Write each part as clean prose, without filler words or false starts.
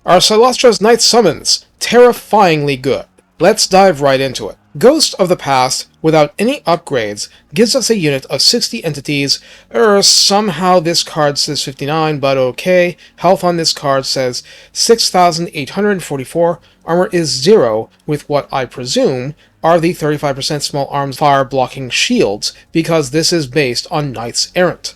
Are Cylostra's Knight summons terrifyingly good? Let's dive right into it. Ghost of the Past, without any upgrades, gives us a unit of 60 entities. Somehow this card says 59, but okay. Health on this card says 6,844. Armor is 0, with what I presume are the 35% small arms fire blocking shields, because this is based on Knights Errant.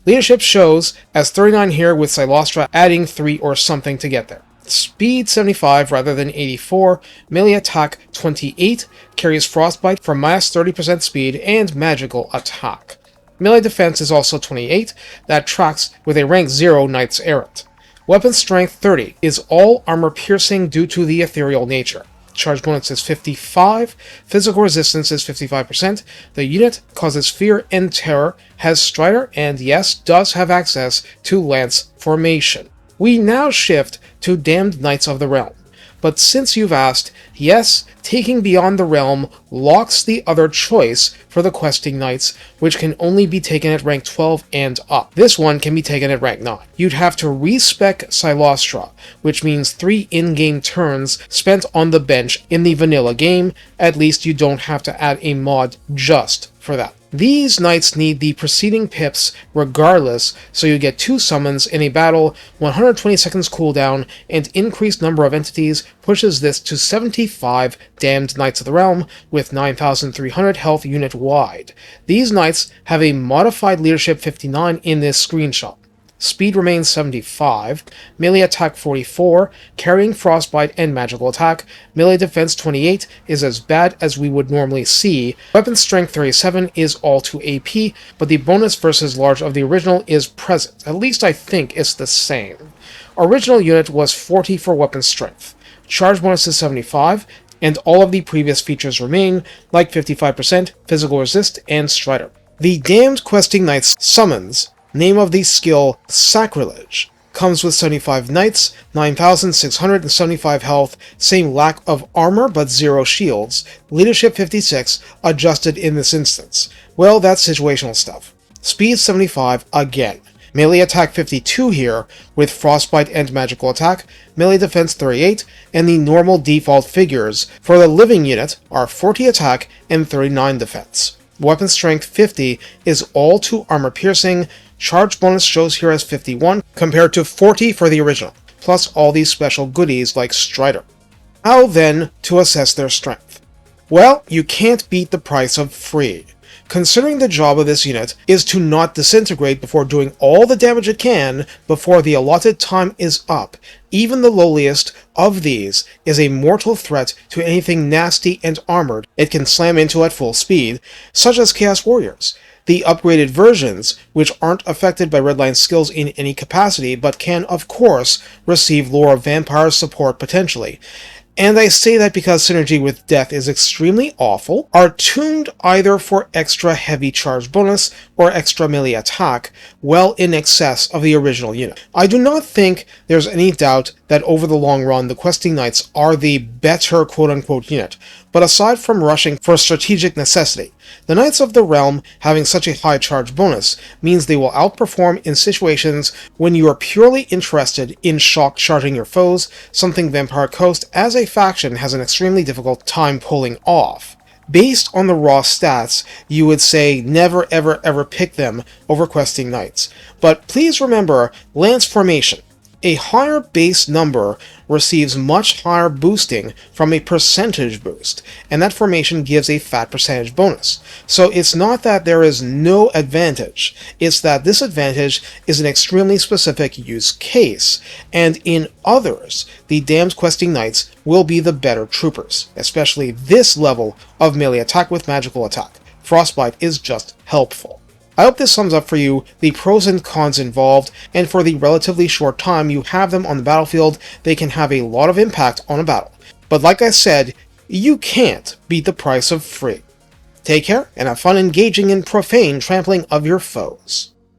Leadership shows as 39 here, with Cylostra adding 3 or something to get there. Speed 75 rather than 84, melee attack 28, carries frostbite for minus 30% speed and magical attack. Melee defense is also 28, that tracks with a rank 0 Knights Errant. Weapon strength 30 is all armor piercing due to the ethereal nature. Charge bonus is 55, physical resistance is 55%, the unit causes fear and terror, has Strider, and yes, does have access to Lance formation. We now shift to Damned Knights of the Realm. But since you've asked, yes, taking Beyond the Realm locks the other choice for the Questing Knights, which can only be taken at rank 12 and up. This one can be taken at rank 9. You'd have to respec Cylostra, which means 3 in-game turns spent on the bench in the vanilla game. At least you don't have to add a mod just for that. These knights need the preceding pips regardless, so you get 2 summons in a battle, 120 seconds cooldown, and increased number of entities pushes this to 75 Damned Knights of the Realm with 9,300 health unit-wide. These knights have a modified leadership 59 in this screenshot. Speed remains 75, melee attack 44, carrying frostbite and magical attack, melee defense 28 is as bad as we would normally see, weapon strength 37 is all to AP, but the bonus versus large of the original is present, at least I think it's the same. Original unit was 40 for weapon strength, charge bonus is 75, and all of the previous features remain, like 55%, physical resist, and Strider. The Damned Questing Knights summons, name of the skill, Sacrilege, comes with 75 knights, 9,675 health, same lack of armor but 0 shields, leadership 56, adjusted in this instance. Well, that's situational stuff. Speed 75 again. Melee attack 52 here, with frostbite and magical attack, melee defense 38, and the normal default figures for the living unit are 40 attack and 39 defense. Weapon strength 50 is all to armor piercing, charge bonus shows here as 51 compared to 40 for the original, plus all these special goodies like Strider. How then to assess their strength? Well, you can't beat the price of free. Considering the job of this unit is to not disintegrate before doing all the damage it can before the allotted time is up, even the lowliest of these is a mortal threat to anything nasty and armored it can slam into at full speed, such as Chaos Warriors. The upgraded versions, which aren't affected by redline skills in any capacity, but can, of course, receive Lore of Vampires support potentially. And I say that because synergy with death is extremely awful, are tuned either for extra heavy charge bonus or extra melee attack, well in excess of the original unit. I do not think there's any doubt that over the long run the Questing Knights are the better quote-unquote unit, but aside from rushing for strategic necessity, the Knights of the Realm having such a high charge bonus means they will outperform in situations when you are purely interested in shock charging your foes, something Vampire Coast as a faction has an extremely difficult time pulling off. Based on the raw stats, you would say never ever ever pick them over Questing Knights. But please remember Lance formation. A higher base number receives much higher boosting from a percentage boost, and that formation gives a fat percentage bonus. So it's not that there is no advantage, it's that this advantage is an extremely specific use case, and in others, the Damned Questing Knights will be the better troopers, especially this level of melee attack with magical attack. Frostbite is just helpful. I hope this sums up for you the pros and cons involved, and for the relatively short time you have them on the battlefield, they can have a lot of impact on a battle. But like I said, you can't beat the price of free. Take care, and have fun engaging in profane trampling of your foes.